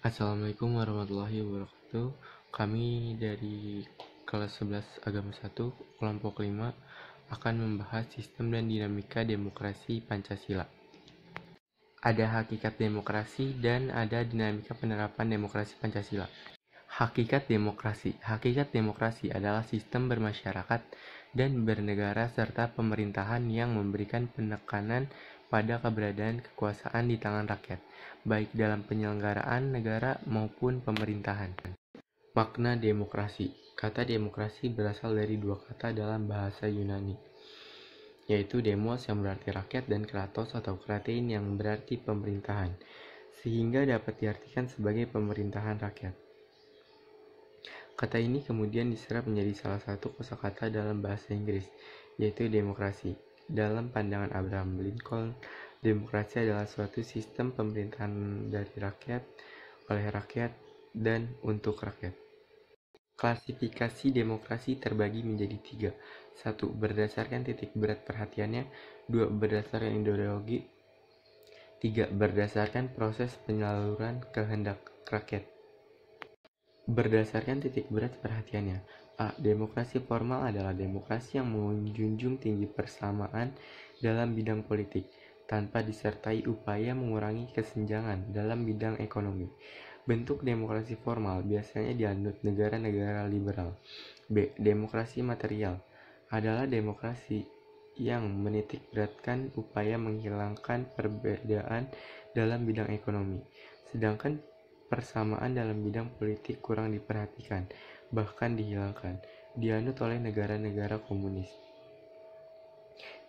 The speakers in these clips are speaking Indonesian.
Assalamualaikum warahmatullahi wabarakatuh. Kami dari kelas 11 Agama 1, kelompok 5 akan membahas sistem dan dinamika demokrasi Pancasila. Ada hakikat demokrasi dan ada dinamika penerapan demokrasi Pancasila. Hakikat demokrasi adalah sistem bermasyarakat dan bernegara serta pemerintahan yang memberikan penekanan pada keberadaan kekuasaan di tangan rakyat, baik dalam penyelenggaraan negara maupun pemerintahan. Makna demokrasi. Kata demokrasi berasal dari dua kata dalam bahasa Yunani, yaitu demos yang berarti rakyat dan kratos atau kratein yang berarti pemerintahan, sehingga dapat diartikan sebagai pemerintahan rakyat. Kata ini kemudian diserap menjadi salah satu kosakata dalam bahasa Inggris, yaitu demokrasi. Dalam pandangan Abraham Lincoln, demokrasi adalah suatu sistem pemerintahan dari rakyat, oleh rakyat, dan untuk rakyat. Klasifikasi demokrasi terbagi menjadi 3. 1. Berdasarkan titik berat perhatiannya. 2. Berdasarkan ideologi. 3. Berdasarkan proses penyaluran kehendak rakyat. Berdasarkan titik berat perhatiannya. A. Demokrasi formal adalah demokrasi yang menjunjung tinggi persamaan dalam bidang politik, tanpa disertai upaya mengurangi kesenjangan dalam bidang ekonomi. Bentuk demokrasi formal biasanya dianut negara-negara liberal. B. Demokrasi material adalah demokrasi yang menitikberatkan upaya menghilangkan perbedaan dalam bidang ekonomi, sedangkan persamaan dalam bidang politik kurang diperhatikan, bahkan dihilangkan, dianut oleh negara-negara komunis.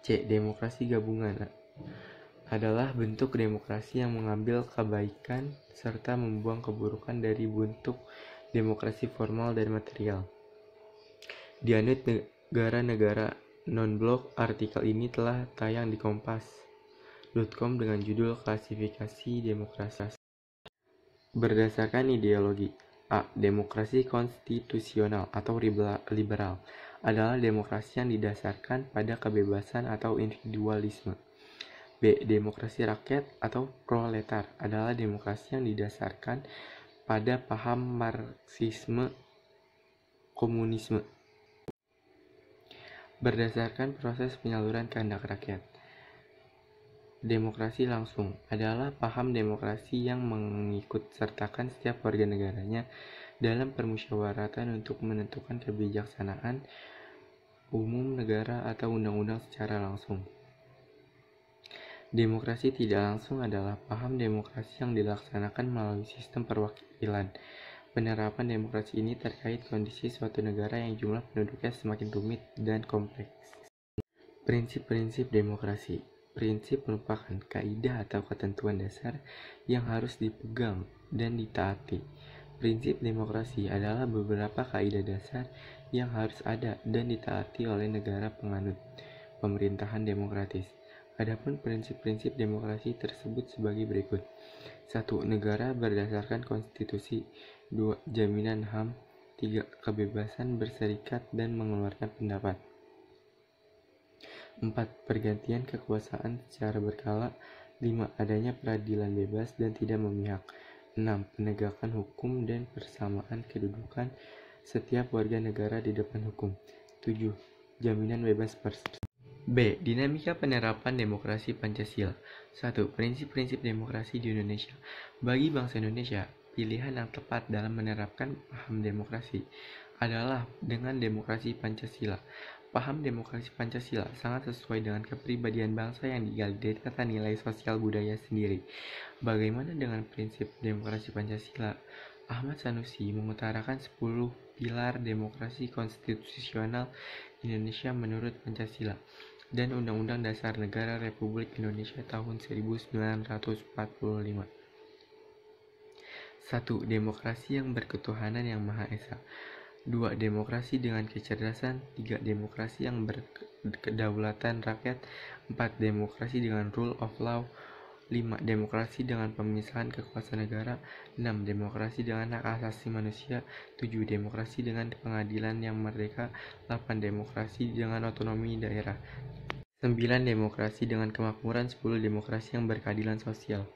C. Demokrasi gabungan adalah bentuk demokrasi yang mengambil kebaikan serta membuang keburukan dari bentuk demokrasi formal dan material. Dianut negara-negara non-blok. Artikel ini telah tayang di kompas.com dengan judul Klasifikasi Demokrasi. Berdasarkan ideologi. A. Demokrasi konstitusional atau liberal adalah demokrasi yang didasarkan pada kebebasan atau individualisme. B. Demokrasi rakyat atau proletar adalah demokrasi yang didasarkan pada paham Marxisme komunisme. Berdasarkan proses penyaluran kehendak rakyat. Demokrasi langsung adalah paham demokrasi yang mengikutsertakan setiap warga negaranya dalam permusyawaratan untuk menentukan kebijaksanaan umum negara atau undang-undang secara langsung. Demokrasi tidak langsung adalah paham demokrasi yang dilaksanakan melalui sistem perwakilan. Penerapan demokrasi ini terkait kondisi suatu negara yang jumlah penduduknya semakin rumit dan kompleks. Prinsip-prinsip demokrasi. Prinsip merupakan kaidah atau ketentuan dasar yang harus dipegang dan ditaati. Prinsip demokrasi adalah beberapa kaidah dasar yang harus ada dan ditaati oleh negara penganut pemerintahan demokratis. Adapun prinsip-prinsip demokrasi tersebut sebagai berikut. 1. Negara berdasarkan konstitusi. 2. Jaminan HAM. 3. Kebebasan berserikat dan mengeluarkan pendapat. 4. Pergantian kekuasaan secara berkala. 5. Adanya peradilan bebas dan tidak memihak. 6. Penegakan hukum dan persamaan kedudukan setiap warga negara di depan hukum. 7. Jaminan bebas pers. B. Dinamika penerapan demokrasi Pancasila. 1. Prinsip-prinsip demokrasi di Indonesia. Bagi bangsa Indonesia, pilihan yang tepat dalam menerapkan paham demokrasi adalah dengan demokrasi Pancasila. Paham demokrasi Pancasila sangat sesuai dengan kepribadian bangsa yang digali dari tata nilai sosial budaya sendiri. Bagaimana dengan prinsip demokrasi Pancasila? Ahmad Sanusi mengutarakan 10 pilar demokrasi konstitusional Indonesia menurut Pancasila dan Undang-Undang Dasar Negara Republik Indonesia tahun 1945. 1. Demokrasi yang berketuhanan yang Maha Esa. 2. Demokrasi dengan kecerdasan. 3. Demokrasi yang berkedaulatan rakyat. 4. Demokrasi dengan rule of law. 5. Demokrasi dengan pemisahan kekuasaan negara. 6. Demokrasi dengan hak asasi manusia. 7. Demokrasi dengan pengadilan yang merdeka. 8. Demokrasi dengan otonomi daerah. 9. Demokrasi dengan kemakmuran. 10. Demokrasi yang berkeadilan sosial.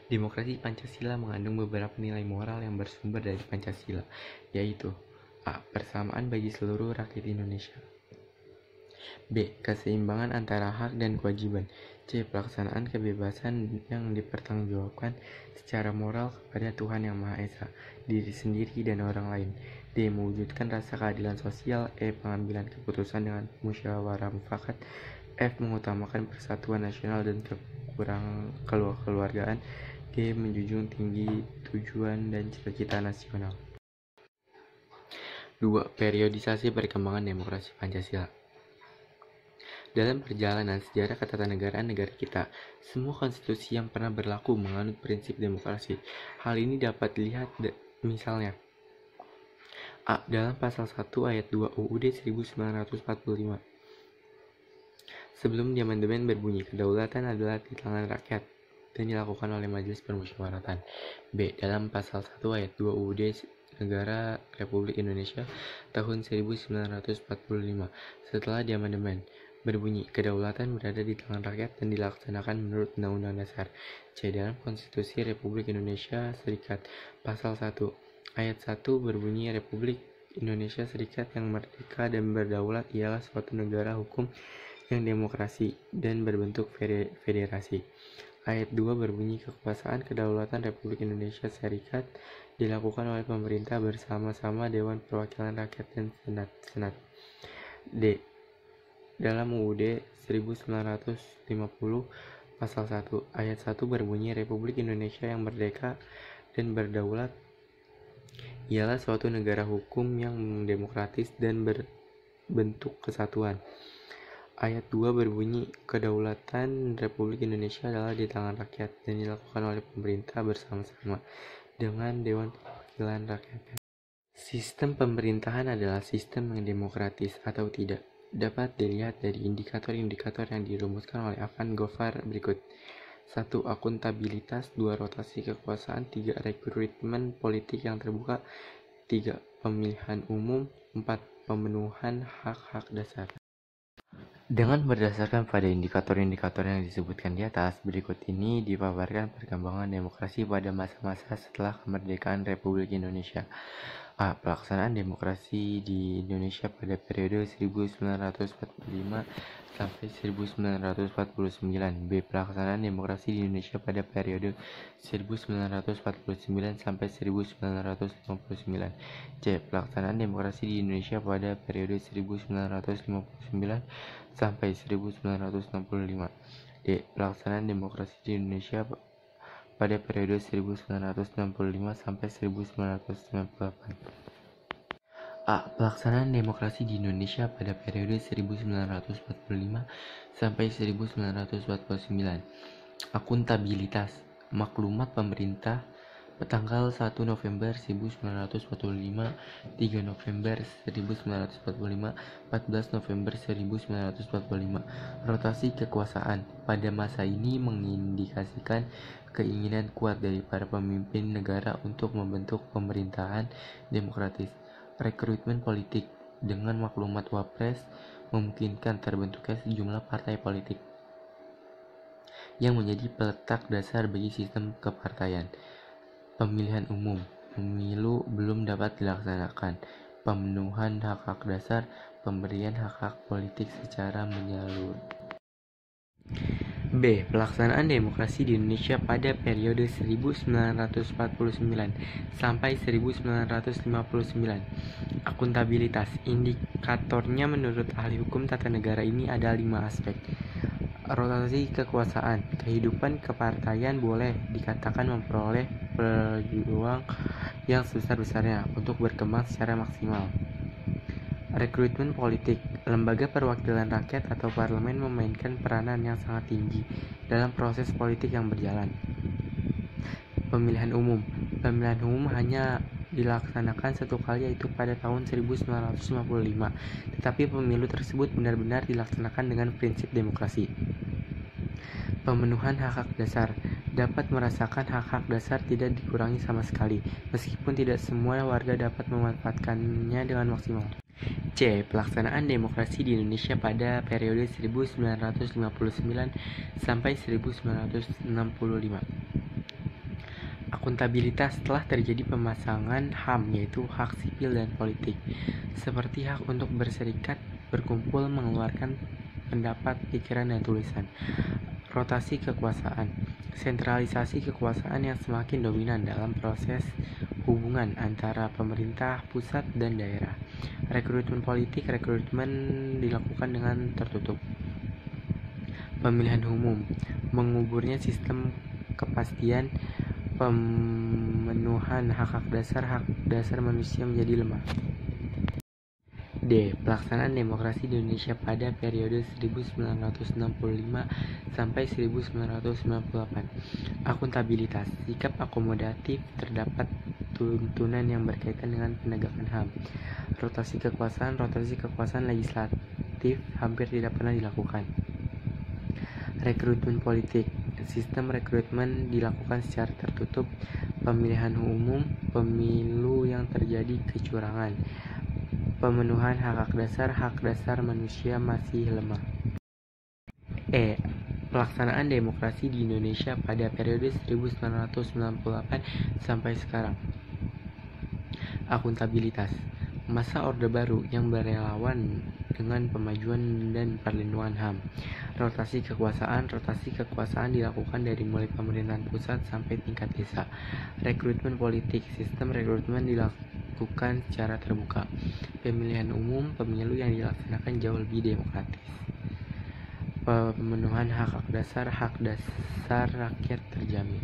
Demokrasi Pancasila mengandung beberapa nilai moral yang bersumber dari Pancasila, yaitu A. Persamaan bagi seluruh rakyat Indonesia. B. Keseimbangan antara hak dan kewajiban. C. Pelaksanaan kebebasan yang dipertanggungjawabkan secara moral kepada Tuhan Yang Maha Esa, diri sendiri dan orang lain. D. Mewujudkan rasa keadilan sosial. E. Pengambilan keputusan dengan musyawarah mufakat. F. Mengutamakan persatuan nasional dan kekeluargaan. G. Menjunjung tinggi tujuan dan cita-cita nasional. 2. Periodisasi perkembangan demokrasi Pancasila. Dalam perjalanan sejarah ketatanegaraan negara kita, semua konstitusi yang pernah berlaku menganut prinsip demokrasi. Hal ini dapat dilihat misalnya A. Dalam pasal 1 ayat 2 UUD 1945. Sebelum diamandemen berbunyi, kedaulatan adalah di tangan rakyat dan dilakukan oleh Majelis Permusyawaratan. B. Dalam pasal 1 ayat 2 UUD Negara Republik Indonesia tahun 1945, setelah diamandemen berbunyi, kedaulatan berada di tangan rakyat dan dilaksanakan menurut Undang-Undang Dasar. C. Dalam Konstitusi Republik Indonesia Serikat pasal 1 ayat 1 berbunyi, Republik Indonesia Serikat yang merdeka dan berdaulat ialah suatu negara hukum yang demokrasi dan berbentuk federasi. Ayat 2 berbunyi, kekuasaan kedaulatan Republik Indonesia Serikat dilakukan oleh pemerintah bersama-sama Dewan Perwakilan Rakyat dan Senat. D. Dalam UUD 1950 pasal 1 ayat 1 berbunyi, Republik Indonesia yang merdeka dan berdaulat ialah suatu negara hukum yang demokratis dan berbentuk kesatuan. Ayat 2 berbunyi, kedaulatan Republik Indonesia adalah di tangan rakyat dan dilakukan oleh pemerintah bersama-sama dengan Dewan Perwakilan Rakyat. Sistem pemerintahan adalah sistem yang demokratis atau tidak dapat dilihat dari indikator-indikator yang dirumuskan oleh Afan Gofar berikut. 1. Akuntabilitas. 2. Rotasi kekuasaan. 3. Rekrutmen politik yang terbuka. 3. Pemilihan umum. 4. Pemenuhan hak-hak dasar. Dengan berdasarkan pada indikator-indikator yang disebutkan di atas, berikut ini dipaparkan perkembangan demokrasi pada masa-masa setelah kemerdekaan Republik Indonesia. A. Pelaksanaan demokrasi di Indonesia pada periode 1945 sampai 1949. B. Pelaksanaan demokrasi di Indonesia pada periode 1949 sampai 1959. C. Pelaksanaan demokrasi di Indonesia pada periode 1959 sampai 1965. D. Pelaksanaan demokrasi di Indonesia pada periode 1965 sampai 1998. A. Pelaksanaan demokrasi di Indonesia pada periode 1945 sampai 1949. Akuntabilitas. Maklumat pemerintah tanggal 1 November 1945, 3 November 1945, 14 November 1945. Rotasi kekuasaan pada masa ini mengindikasikan keinginan kuat dari para pemimpin negara untuk membentuk pemerintahan demokratis. Rekrutmen politik dengan maklumat Wapres memungkinkan terbentuknya sejumlah partai politik yang menjadi peletak dasar bagi sistem kepartaian. Pemilihan umum, pemilu belum dapat dilaksanakan. Pemenuhan hak-hak dasar, pemberian hak-hak politik secara menyeluruh. B. Pelaksanaan demokrasi di Indonesia pada periode 1949 sampai 1959. Akuntabilitas. Indikatornya menurut ahli hukum tata negara ini ada 5 aspek. Rotasi kekuasaan. Kehidupan kepartaian boleh dikatakan memperoleh peluang yang sebesar-besarnya untuk berkembang secara maksimal. Rekrutmen politik. Lembaga perwakilan rakyat atau parlemen memainkan peranan yang sangat tinggi dalam proses politik yang berjalan. Pemilihan umum. Pemilihan umum hanya dilaksanakan satu kali, yaitu pada tahun 1955, tetapi pemilu tersebut benar-benar dilaksanakan dengan prinsip demokrasi. Pemenuhan hak-hak dasar. Dapat merasakan hak-hak dasar tidak dikurangi sama sekali, meskipun tidak semua warga dapat memanfaatkannya dengan maksimal. C. Pelaksanaan demokrasi di Indonesia pada periode 1959 sampai 1965. Akuntabilitas telah terjadi pemasangan HAM, yaitu hak sipil dan politik, seperti hak untuk berserikat, berkumpul, mengeluarkan pendapat, pikiran, dan tulisan. Rotasi kekuasaan, sentralisasi kekuasaan yang semakin dominan dalam proses hubungan antara pemerintah pusat dan daerah. Rekrutmen politik, rekrutmen dilakukan dengan tertutup. Pemilihan umum, menguburnya sistem kepastian pemenuhan hak dasar manusia menjadi lemah. D. Pelaksanaan demokrasi di Indonesia pada periode 1965 sampai 1998. Akuntabilitas, sikap akomodatif terdapat tuntunan yang berkaitan dengan penegakan HAM. Rotasi kekuasaan legislatif hampir tidak pernah dilakukan. Rekrutmen politik, sistem rekrutmen dilakukan secara tertutup. Pemilihan umum, pemilu yang terjadi kecurangan. Pemenuhan hak dasar manusia masih lemah. E. Pelaksanaan demokrasi di Indonesia pada periode 1998 sampai sekarang. Akuntabilitas, masa Orde Baru yang berelawan dengan pemajuan dan perlindungan HAM. Rotasi kekuasaan dilakukan dari mulai pemerintahan pusat sampai tingkat desa. Rekrutmen politik, sistem rekrutmen dilakukan secara terbuka. Pemilihan umum, pemilu yang dilaksanakan jauh lebih demokratis. Pemenuhan hak dasar rakyat terjamin.